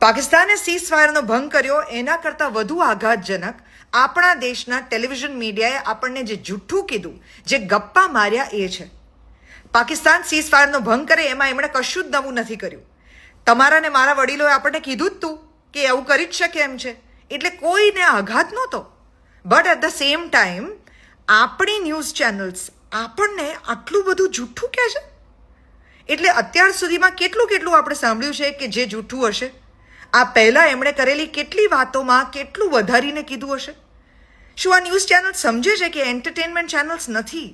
પાકિસ્તાને સીઝફાયરનો ભંગ કર્યો એના કરતાં વધુ આઘાતજનક આપણા દેશના ટેલિવિઝન મીડિયાએ આપણને જે જૂઠું કીધું, જે ગપ્પા માર્યા એ છે. પાકિસ્તાન સીઝફાયરનો ભંગ કરે એમાં એમણે કશું જ નવું નથી કર્યું. તમારા ને મારા વડીલોએ આપણને કીધું જ તું કે એવું કરી જ શકે એમ છે, એટલે કોઈને આઘાત નહોતો. But at the same time આપણી ન્યૂઝ ચેનલ્સ આપણને આટલું બધું જૂઠું કહે છે. એટલે અત્યાર સુધીમાં કેટલું આપણે સાંભળ્યું છે કે જે જૂઠું હશે, આ પહેલાં એમણે કરેલી કેટલી વાતોમાં કેટલું વધારીને કીધું હશે. શું આ ન્યૂઝ ચેનલ સમજે છે કે એન્ટરટેનમેન્ટ ચેનલ્સ નથી?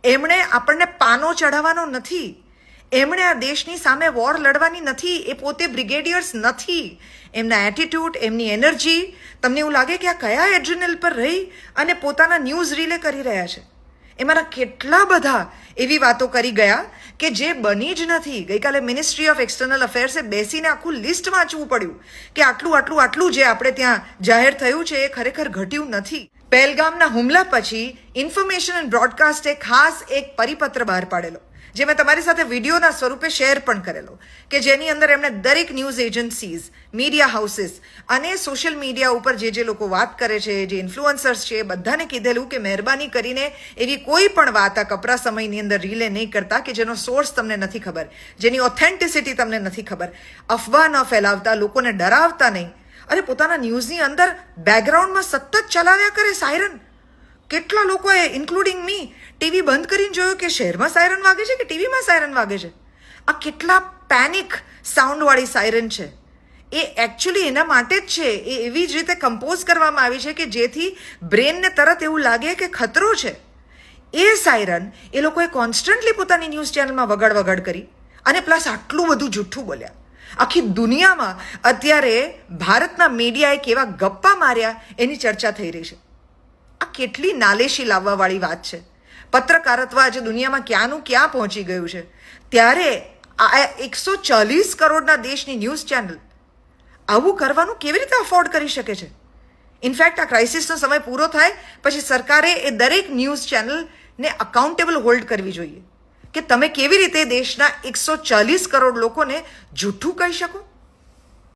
એમણે આપણને પાનો ચઢાવવાનો નથી. એમણે આ દેશની સામે વોર લડવાની નથી. એ પોતે બ્રિગેડિયર્સ નથી. એમના એટીટ્યૂડ, એમની એનર્જી, તમને એવું લાગે કે આ કયા એડ્રિનલ પર રહી અને પોતાના ન્યૂઝ રિલે કરી રહ્યા છે. એમાંના કેટલા બધા એવી વાતો કરી ગયા કે જે બની જ નથી. ગઈકાલે મિનિસ્ટ્રી ઓફ એક્સટર્નલ અફેર્સે બેસીને આખું લિસ્ટ વાંચવું પડ્યું કે આટલું જે આપણે ત્યાં જાહેર થયું છે એ ખરેખર ઘટ્યું નથી. પહેલગામના હુમલા પછી ઇન્ફોર્મેશન એન્ડ બ્રોડકાસ્ટે ખાસ એક પરિપત્ર બહાર પાડેલો, જે મેં તમારી સાથે વિડીયોના સ્વરૂપે શેર પણ કરેલો, કે જેની અંદર એમણે દરેક ન્યૂઝ એજન્સીઝ, મીડિયા હાઉસીસ અને સોશિયલ મીડિયા ઉપર જે લોકો વાત કરે છે, જે ઇન્ફ્લુઅન્સર્સ છે, એ બધાને કીધેલું કે મહેરબાની કરીને એવી કોઈ પણ વાત આ કપરા સમયની અંદર રિલે નહીં કરતા કે જેનો સોર્સ તમને નથી ખબર, જેની ઓથેન્ટિસિટી તમને નથી ખબર. અફવા ન ફેલાવતા, લોકોને ડરાવતા નહીં. અને પોતાના ન્યૂઝની અંદર બેકગ્રાઉન્ડમાં સતત ચલાવ્યા કરે સાયરન. કેટલા લોકોએ ઇન્ક્લુડિંગ મી ટીવી બંધ કરીને જોયું કે શહેરમાં સાયરન વાગે છે કે ટીવીમાં સાયરન વાગે છે. આ કેટલા પેનિક સાઉન્ડવાળી સાયરન છે. એ એકચ્યુઅલી એના માટે જ છે. એ એવી જ રીતે કમ્પોઝ કરવામાં આવી છે કે જેથી બ્રેનને તરત એવું લાગે કે ખતરો છે. એ સાયરન એ લોકોએ કોન્સ્ટન્ટલી પોતાની ન્યૂઝ ચેનલમાં વગાડ કરી અને પ્લસ આટલું બધું જૂઠું બોલ્યા. આખી દુનિયામાં અત્યારે ભારતના મીડિયાએ કેવા ગપ્પા માર્યા એની ચર્ચા થઈ રહી છે. આ કેટલી નાલેશી લાવવાવાળી વાત છે. પત્રકારત્વ આજે દુનિયામાં ક્યાંનું ક્યાં પહોંચી ગયું છે. ત્યારે આ 140 કરોડના દેશની ન્યૂઝ ચેનલ આવું કરવાનું કેવી રીતે અફોર્ડ કરી શકે છે? ઇનફેક્ટ આ ક્રાઇસિસનો સમય પૂરો થાય પછી સરકારે એ દરેક ન્યૂઝ ચેનલને અકાઉન્ટેબલ હોલ્ડ કરવી જોઈએ કે તમે કેવી રીતે દેશના 140 કરોડ લોકોને જૂઠું કહી શકો.